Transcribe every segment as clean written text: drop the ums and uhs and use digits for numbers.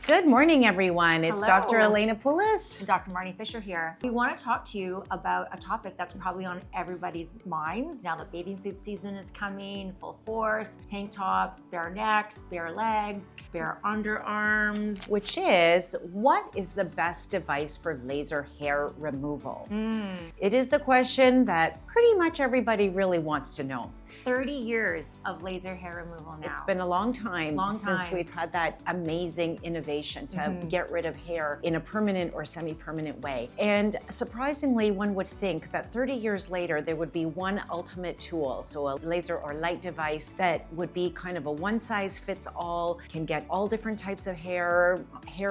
Good morning, everyone. It's Hello. Dr. Elena Poulos And Dr. Marnie Fisher here. We want to talk to you about a topic that's probably on everybody's minds now that bathing suit season is coming full force. Tank tops, bare necks, bare legs, bare underarms. which is, what is the best device for laser hair removal? It is the question that pretty much everybody really wants to know. 30 years of laser hair removal now. It's been a long time since time. we've had that amazing innovation to get rid of hair in a permanent or semi-permanent way. And surprisingly, one would think that 30 years later, there would be one ultimate tool, so a laser or light device that would be kind of a one-size-fits-all, can get all different types of hair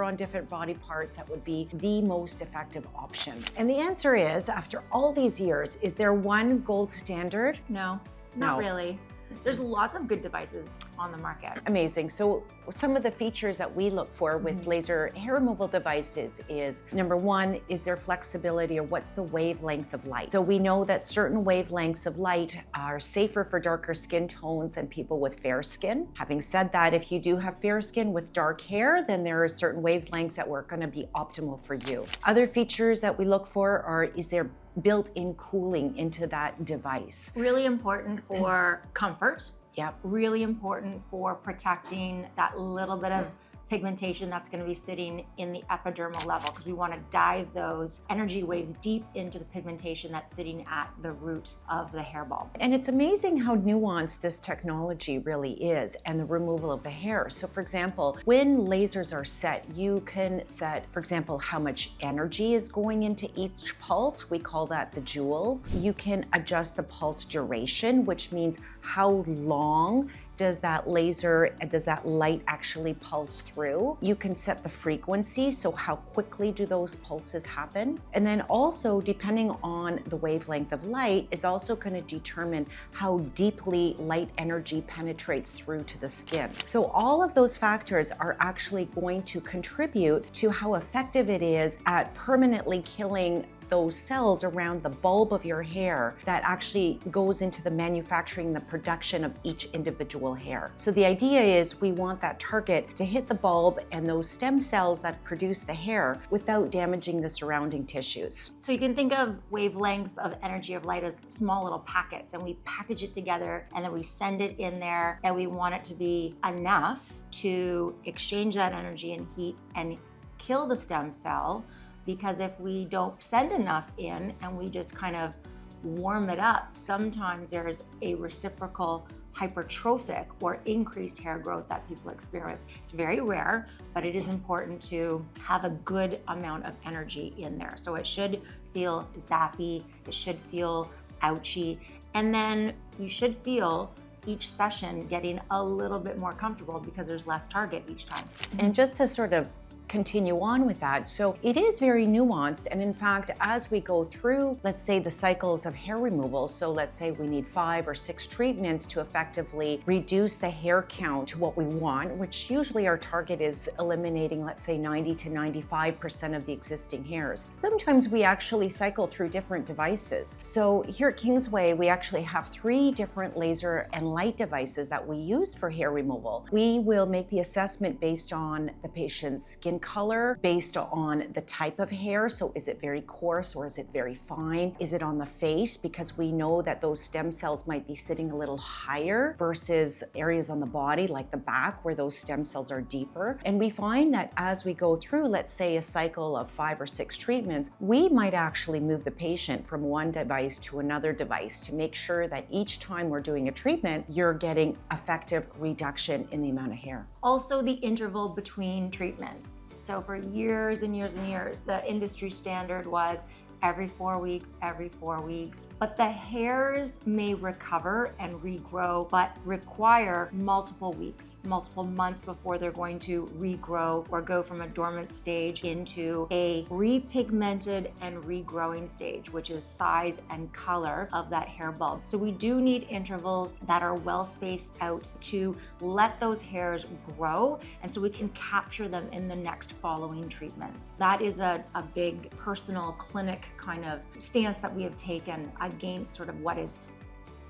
on different body parts, that would be the most effective option. And the answer is, after all these years, is there one gold standard? No, not really. There's lots of good devices on the market. Amazing. So some of the features that we look for with laser hair removal devices is, number one, is their flexibility, or what's the wavelength of light? So we know that certain wavelengths of light are safer for darker skin tones than people with fair skin. Having said that, if you do have fair skin with dark hair, then there are certain wavelengths that were going to be optimal for you. Other features that we look for are, is there built-in cooling into that device? Really important for comfort. Yep. Really important for protecting that little bit of pigmentation that's going to be sitting in the epidermal level, because we want to dive those energy waves deep into the pigmentation that's sitting at the root of the hair bulb. And it's amazing how nuanced this technology really is, and the removal of the hair. So for example, when lasers are set, you can set, for example, how much energy is going into each pulse. We call that the joules. You can adjust the pulse duration, which means how long does that light actually pulse through. You can set the frequency, so how quickly do those pulses happen? And then also, depending on the wavelength of light, is also going to determine how deeply light energy penetrates through to the skin. So all of those factors are actually going to contribute to how effective it is at permanently killing those cells around the bulb of your hair that actually goes into the manufacturing, the production of each individual hair. So the idea is, we want that target to hit the bulb and those stem cells that produce the hair without damaging the surrounding tissues. So you can think of wavelengths of energy of light as small little packets, and we package it together and then we send it in there, and we want it to be enough to exchange that energy and heat and kill the stem cell. Because if we don't send enough in and we just kind of warm it up, sometimes there's a reciprocal hypertrophic or increased hair growth that people experience. It's very rare, but it is important to have a good amount of energy in there. So it should feel zappy, it should feel ouchy, and then you should feel each session getting a little bit more comfortable because there's less target each time. And just to sort of continue on with that. So it is very nuanced, and in fact, as we go through, let's say, the cycles of hair removal, so let's say we need 5 or 6 treatments to effectively reduce the hair count to what we want, which usually our target is eliminating, let's say, 90 to 95% of the existing hairs. Sometimes we actually cycle through different devices. So here at Kingsway, we actually have 3 different laser and light devices that we use for hair removal. We will make the assessment based on the patient's skin color, based on the type of hair. So is it very coarse or is it very fine? Is it on the face? Because we know that those stem cells might be sitting a little higher versus areas on the body like the back where those stem cells are deeper. And we find that as we go through, let's say, a cycle of 5 or 6 treatments, we might actually move the patient from one device to another device to make sure that each time we're doing a treatment, you're getting effective reduction in the amount of hair. Also, the interval between treatments. So for years and years and years, the industry standard was every 4 weeks, every 4 weeks. But the hairs may recover and regrow, but require multiple weeks, multiple months before they're going to regrow or go from a dormant stage into a repigmented and regrowing stage, which is size and color of that hair bulb. So we do need intervals that are well spaced out to let those hairs grow, and so we can capture them in the next following treatments. That is a big personal clinic kind of stance that we have taken against sort of what is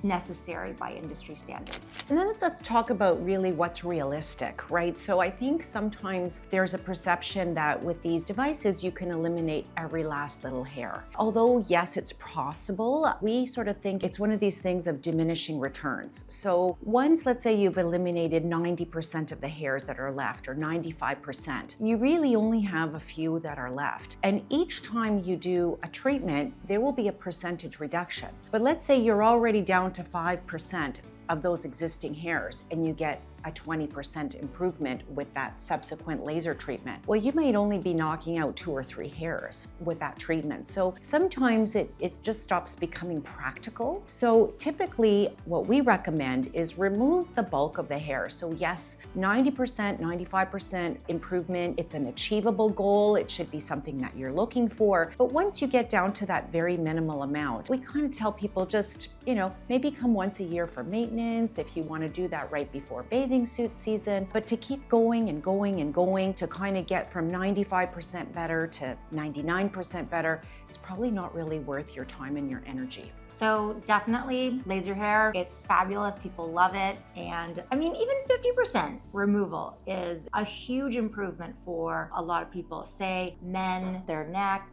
necessary by industry standards. And then let's talk about really what's realistic, right? So I think sometimes there's a perception that with these devices, you can eliminate every last little hair. Although, yes, it's possible, we sort of think it's one of these things of diminishing returns. So once, let's say you've eliminated 90% of the hairs that are left, or 95%, you really only have a few that are left. And each time you do a treatment, there will be a percentage reduction. But let's say you're already down to 5% of those existing hairs and you get a 20% improvement with that subsequent laser treatment. Well, you might only be knocking out 2 or 3 hairs with that treatment. So sometimes it just stops becoming practical. So typically what we recommend is remove the bulk of the hair. So yes, 90%, 95% improvement, it's an achievable goal. It should be something that you're looking for. But once you get down to that very minimal amount, we kind of tell people just, maybe come once a year for maintenance if you want to do that right before bathing suit season, but to keep going and going and going to kind of get from 95% better to 99% better, it's probably not really worth your time and your energy. So definitely laser hair, it's fabulous, people love it. And I mean, even 50% removal is a huge improvement for a lot of people. Say men, their neck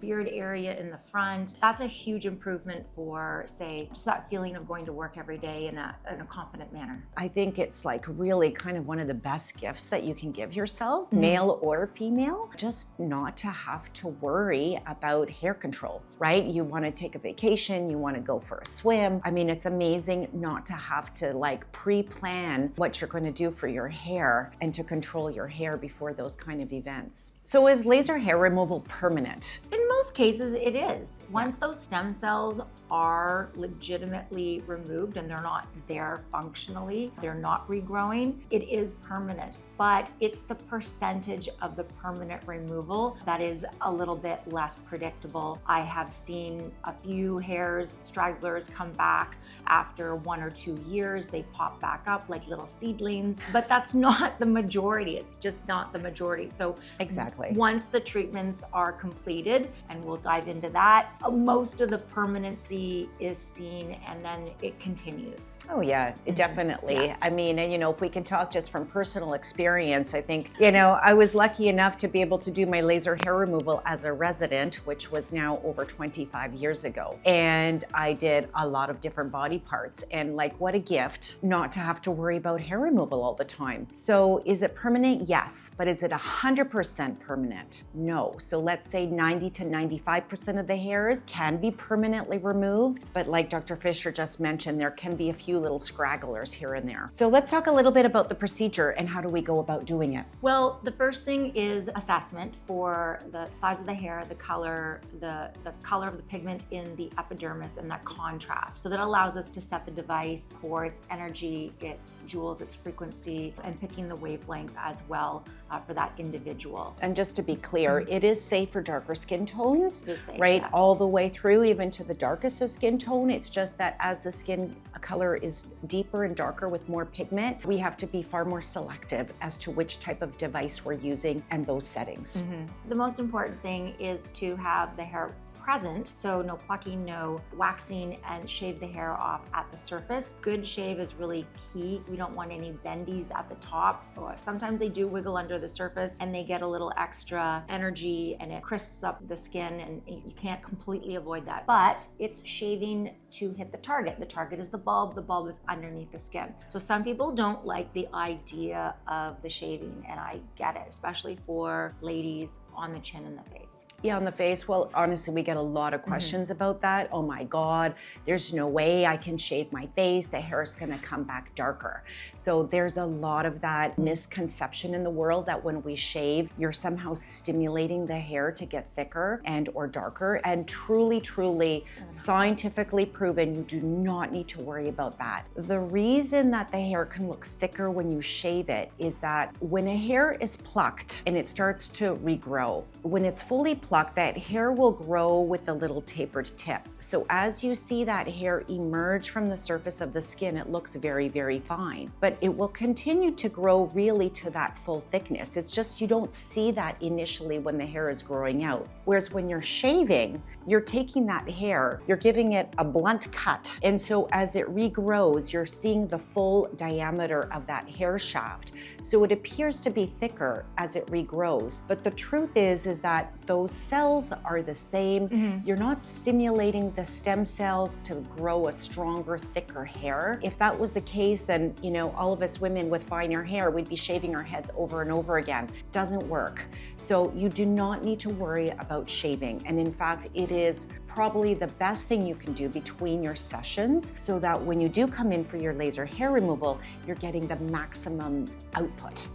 beard area in the front, that's a huge improvement for, say, just that feeling of going to work every day in a confident manner. I think it's like really kind of one of the best gifts that you can give yourself, male or female, just not to have to worry about hair control, right? You want to take a vacation, you want to go for a swim. I mean, it's amazing not to have to pre-plan what you're going to do for your hair and to control your hair before those kind of events. So is laser hair removal permanent? In most cases, it is. Once those stem cells are legitimately removed and they're not there functionally, they're not regrowing, it is permanent. But it's the percentage of the permanent removal that is a little bit less predictable. I have seen a few hairs, stragglers come back after 1 or 2 years, they pop back up like little seedlings, but that's not the majority. It's just not the majority. So exactly. Once the treatments are completed, and we'll dive into that, most of the permanency is seen and then it continues. Oh yeah, definitely. Yeah. I mean, and if we can talk just from personal experience, I think, I was lucky enough to be able to do my laser hair removal as a resident, which was now over 25 years ago. And I did a lot of different body parts, and what a gift not to have to worry about hair removal all the time. So is it permanent? Yes. But is it 100% permanent? No. So let's say 90 to 95% of the hairs can be permanently removed. But like Dr. Fisher just mentioned, there can be a few little scragglers here and there. So let's talk a little bit about the procedure and how do we go about doing it? Well, the first thing is assessment for the size of the hair, the color of the pigment in the epidermis, and that contrast. So that allows us to set the device for its energy, its joules, its frequency, and picking the wavelength as well for that individual. And just to be clear, it is safe for darker skin tones, safe, right? Yes. All the way through, even to the darkest of skin tone. It's just that as the skin color is deeper and darker with more pigment, we have to be far more selective as to which type of device we're using and those settings. The most important thing is to have the hair present, so no plucking, no waxing, and shave the hair off at the surface. Good shave is really key. We don't want any bendies at the top. Or sometimes they do wiggle under the surface and they get a little extra energy and it crisps up the skin, and you can't completely avoid that. But it's shaving to hit the target. The target is the bulb is underneath the skin. So some people don't like the idea of the shaving, and I get it, especially for ladies on the chin and the face. Yeah, on the face. Well, honestly, we get a lot of questions about that. Oh my God, there's no way I can shave my face. The hair is gonna come back darker. So there's a lot of that misconception in the world that when we shave, you're somehow stimulating the hair to get thicker and or darker. And truly, scientifically proven, you do not need to worry about that. The reason that the hair can look thicker when you shave it is that when a hair is plucked and it starts to regrow, when it's fully plucked, that hair will grow with a little tapered tip. So as you see that hair emerge from the surface of the skin, it looks very, very fine, but it will continue to grow really to that full thickness. It's just you don't see that initially when the hair is growing out. Whereas when you're shaving, you're taking that hair, you're giving it a blunt cut. And so as it regrows, you're seeing the full diameter of that hair shaft. So it appears to be thicker as it regrows. But the truth is that those cells are the same. You're not stimulating the stem cells to grow a stronger, thicker hair. If that was the case, then, you know, all of us women with finer hair, we'd be shaving our heads over and over again. Doesn't work. So you do not need to worry about shaving. And in fact, it is probably the best thing you can do between your sessions so that when you do come in for your laser hair removal, you're getting the maximum output.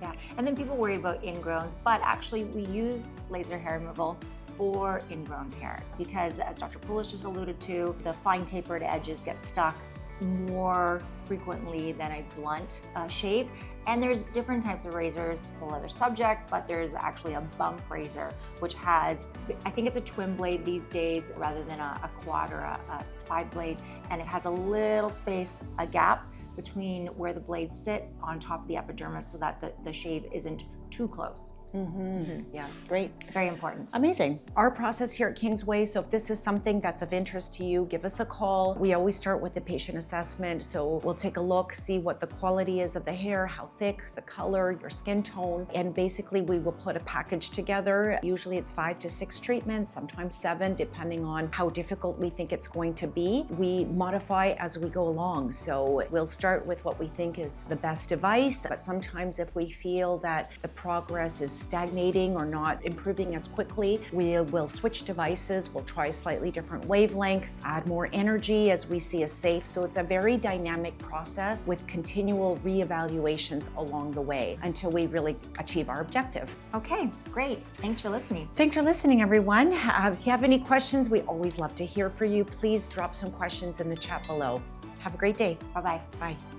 Yeah, and then people worry about ingrowns, but actually we use laser hair removal for ingrown hairs because, as Dr. Poulos just alluded to, the fine tapered edges get stuck more frequently than a blunt shave. And there's different types of razors, whole other subject, but there's actually a bump razor, which has, I think it's a twin blade these days rather than a quad or a 5-blade. And it has a little space, a gap between where the blades sit on top of the epidermis so that the shave isn't too close. Yeah, great. Very important. Amazing. Our process here at Kingsway, so if this is something that's of interest to you, give us a call. We always start with the patient assessment. So we'll take a look, see what the quality is of the hair, how thick, the color, your skin tone, and basically we will put a package together. Usually it's 5 to 6 treatments, sometimes 7, depending on how difficult we think it's going to be. We modify as we go along. So we'll start with what we think is the best device, but sometimes if we feel that the progress is stagnating or not improving as quickly, we will switch devices. We'll try a slightly different wavelength, add more energy as we see a safe. So it's a very dynamic process with continual reevaluations along the way until we really achieve our objective. Okay, great. Thanks for listening. Thanks for listening, everyone. If you have any questions, we always love to hear from you. Please drop some questions in the chat below. Have a great day. Bye-bye. Bye.